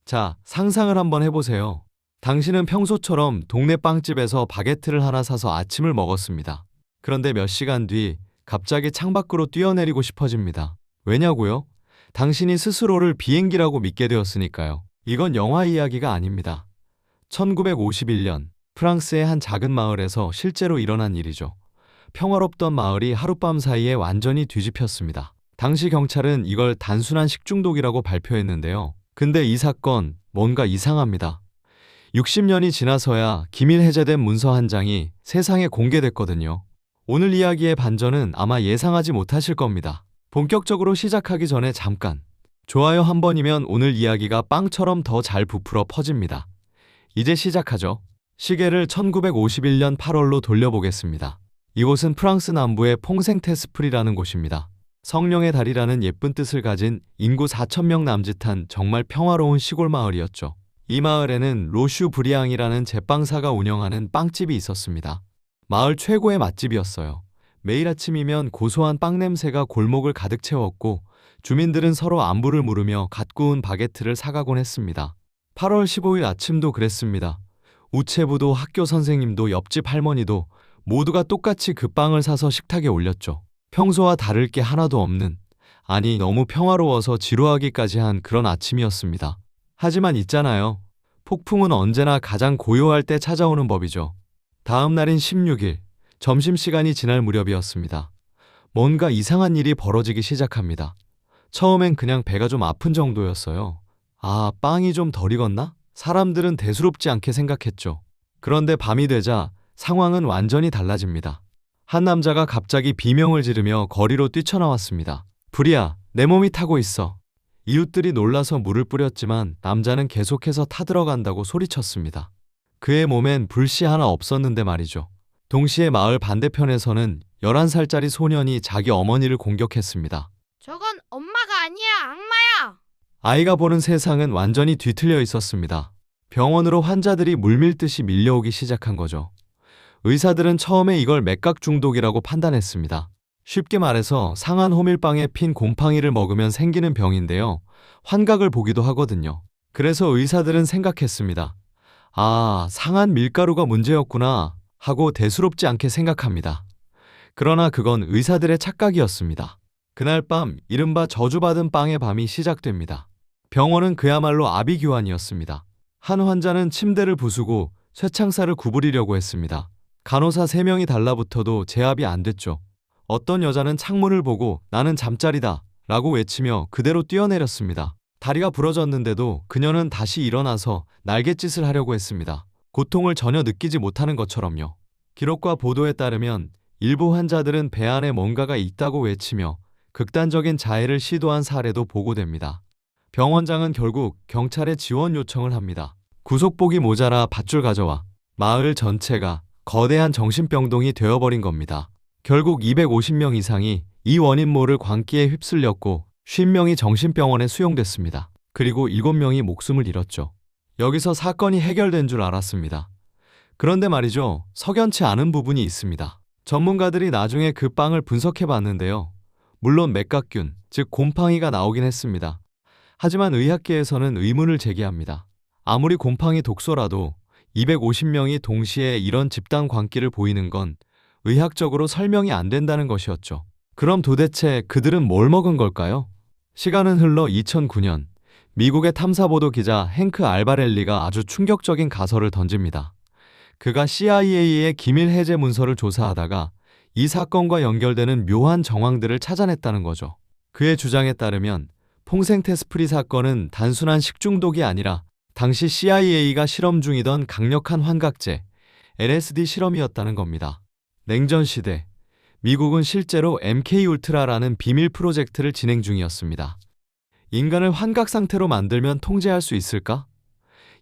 자, 상상을 한번 해보세요. 당신은 평소처럼 동네 빵집에서 바게트를 하나 사서 아침을 먹었습니다. 그런데 몇 시간 뒤 갑자기 창밖으로 뛰어내리고 싶어집니다. 왜냐고요? 당신이 스스로를 비행기라고 믿게 되었으니까요. 이건 영화 이야기가 아닙니다. 1951년 프랑스의 한 작은 마을에서 실제로 일어난 일이죠. 평화롭던 마을이 하룻밤 사이에 완전히 뒤집혔습니다. 당시 경찰은 이걸 단순한 식중독이라고 발표했는데요. 근데 이 사건 뭔가 이상합니다. 60년이 지나서야 기밀 해제된 문서 한 장이 세상에 공개됐거든요. 오늘 이야기의 반전은 아마 예상하지 못하실 겁니다. 본격적으로 시작하기 전에 잠깐. 좋아요 한 번이면 오늘 이야기가 빵처럼 더 잘 부풀어 퍼집니다. 이제 시작하죠. 시계를 1951년 8월로 돌려보겠습니다. 이곳은 프랑스 남부의 퐁생테스프리라는 곳입니다. 성령의 달이라는 예쁜 뜻을 가진 인구 4,000명 남짓한 정말 평화로운 시골 마을이었죠. 이 마을에는 로슈 브리앙이라는 제빵사가 운영하는 빵집이 있었습니다. 마을 최고의 맛집이었어요. 매일 아침이면 고소한 빵 냄새가 골목을 가득 채웠고 주민들은 서로 안부를 물으며 갓 구운 바게트를 사가곤 했습니다. 8월 15일 아침도 그랬습니다. 우체부도 학교 선생님도 옆집 할머니도 모두가 똑같이 그 빵을 사서 식탁에 올렸죠. 평소와 다를 게 하나도 없는, 아니 너무 평화로워서 지루하기까지 한 그런 아침이었습니다. 하지만 있잖아요. 폭풍은 언제나 가장 고요할 때 찾아오는 법이죠. 다음 날인 16일, 점심시간이 지날 무렵이었습니다. 뭔가 이상한 일이 벌어지기 시작합니다. 처음엔 그냥 배가 좀 아픈 정도였어요. 아, 빵이 좀 덜 익었나? 사람들은 대수롭지 않게 생각했죠. 그런데 밤이 되자 상황은 완전히 달라집니다. 한 남자가 갑자기 비명을 지르며 거리로 뛰쳐나왔습니다. 불이야, 내 몸이 타고 있어. 이웃들이 놀라서 물을 뿌렸지만 남자는 계속해서 타들어간다고 소리쳤습니다. 그의 몸엔 불씨 하나 없었는데 말이죠. 동시에 마을 반대편에서는 11살짜리 소년이 자기 어머니를 공격했습니다. 저건 엄마가 아니야, 악마야! 아이가 보는 세상은 완전히 뒤틀려 있었습니다. 병원으로 환자들이 물밀듯이 밀려오기 시작한 거죠. 의사들은 처음에 이걸 맥각 중독이라고 판단했습니다. 쉽게 말해서 상한 호밀빵에 핀 곰팡이를 먹으면 생기는 병인데요. 환각을 보기도 하거든요. 그래서 의사들은 생각했습니다. 아, 상한 밀가루가 문제였구나 하고 대수롭지 않게 생각합니다. 그러나 그건 의사들의 착각이었습니다. 그날 밤 이른바 저주받은 빵의 밤이 시작됩니다. 병원은 그야말로 아비규환이었습니다. 한 환자는 침대를 부수고 쇠창살을 구부리려고 했습니다. 간호사 3명이 달라붙어도 제압이 안 됐죠. 어떤 여자는 창문을 보고 나는 잠자리다 라고 외치며 그대로 뛰어내렸습니다. 다리가 부러졌는데도 그녀는 다시 일어나서 날갯짓을 하려고 했습니다. 고통을 전혀 느끼지 못하는 것처럼요. 기록과 보도에 따르면 일부 환자들은 배 안에 뭔가가 있다고 외치며 극단적인 자해를 시도한 사례도 보고됩니다. 병원장은 결국 경찰에 지원 요청을 합니다. 구속복이 모자라 밧줄 가져와. 마을 전체가 거대한 정신병동이 되어버린 겁니다. 결국 250명 이상이 이 원인 모를 광기에 휩쓸렸고 50명이 정신병원에 수용됐습니다. 그리고 7명이 목숨을 잃었죠. 여기서 사건이 해결된 줄 알았습니다. 그런데 말이죠. 석연치 않은 부분이 있습니다. 전문가들이 나중에 그 빵을 분석해 봤는데요. 물론 맥각균, 즉 곰팡이가 나오긴 했습니다. 하지만 의학계에서는 의문을 제기합니다. 아무리 곰팡이 독소라도 250명이 동시에 이런 집단 광기를 보이는 건 의학적으로 설명이 안 된다는 것이었죠. 그럼 도대체 그들은 뭘 먹은 걸까요? 시간은 흘러 2009년 미국의 탐사보도 기자 행크 알바렐리가 아주 충격적인 가설을 던집니다. 그가 CIA의 기밀 해제 문서를 조사하다가 이 사건과 연결되는 묘한 정황들을 찾아냈다는 거죠. 그의 주장에 따르면 퐁생테스프리 사건은 단순한 식중독이 아니라 당시 CIA가 실험 중이던 강력한 환각제, LSD 실험이었다는 겁니다. 냉전 시대, 미국은 실제로 MK울트라라는 비밀 프로젝트를 진행 중이었습니다. 인간을 환각 상태로 만들면 통제할 수 있을까?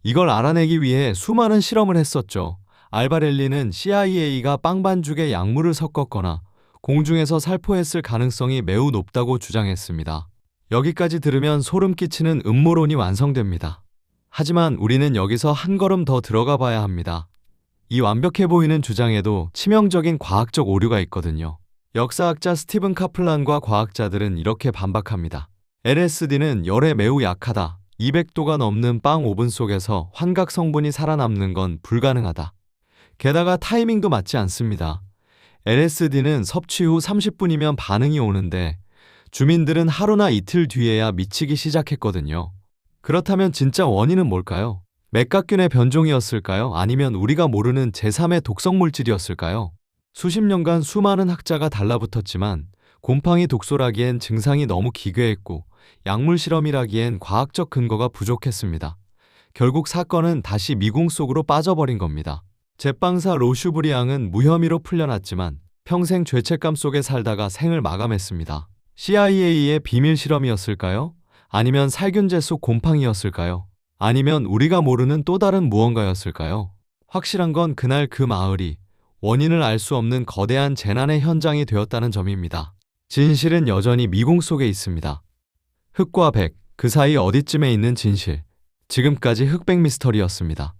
이걸 알아내기 위해 수많은 실험을 했었죠. 알바렐리는 CIA가 빵 반죽에 약물을 섞었거나 공중에서 살포했을 가능성이 매우 높다고 주장했습니다. 여기까지 들으면 소름 끼치는 음모론이 완성됩니다. 하지만 우리는 여기서 한 걸음 더 들어가 봐야 합니다. 이 완벽해 보이는 주장에도 치명적인 과학적 오류가 있거든요. 역사학자 스티븐 카플란과 과학자들은 이렇게 반박합니다. LSD는 열에 매우 약하다. 200도가 넘는 빵 오븐 속에서 환각 성분이 살아남는 건 불가능하다. 게다가 타이밍도 맞지 않습니다. LSD는 섭취 후 30분이면 반응이 오는데 주민들은 하루나 이틀 뒤에야 미치기 시작했거든요. 그렇다면 진짜 원인은 뭘까요? 맥각균의 변종이었을까요? 아니면 우리가 모르는 제3의 독성 물질이었을까요? 수십 년간 수많은 학자가 달라붙었지만 곰팡이 독소라기엔 증상이 너무 기괴했고 약물 실험이라기엔 과학적 근거가 부족했습니다. 결국 사건은 다시 미궁 속으로 빠져버린 겁니다. 제빵사 로슈브리앙은 무혐의로 풀려났지만 평생 죄책감 속에 살다가 생을 마감했습니다. CIA의 비밀 실험이었을까요? 아니면 살균제 속 곰팡이였을까요? 아니면 우리가 모르는 또 다른 무언가였을까요? 확실한 건 그날 그 마을이 원인을 알 수 없는 거대한 재난의 현장이 되었다는 점입니다. 진실은 여전히 미궁 속에 있습니다. 흑과 백, 그 사이 어디쯤에 있는 진실. 지금까지 흑백 미스터리였습니다.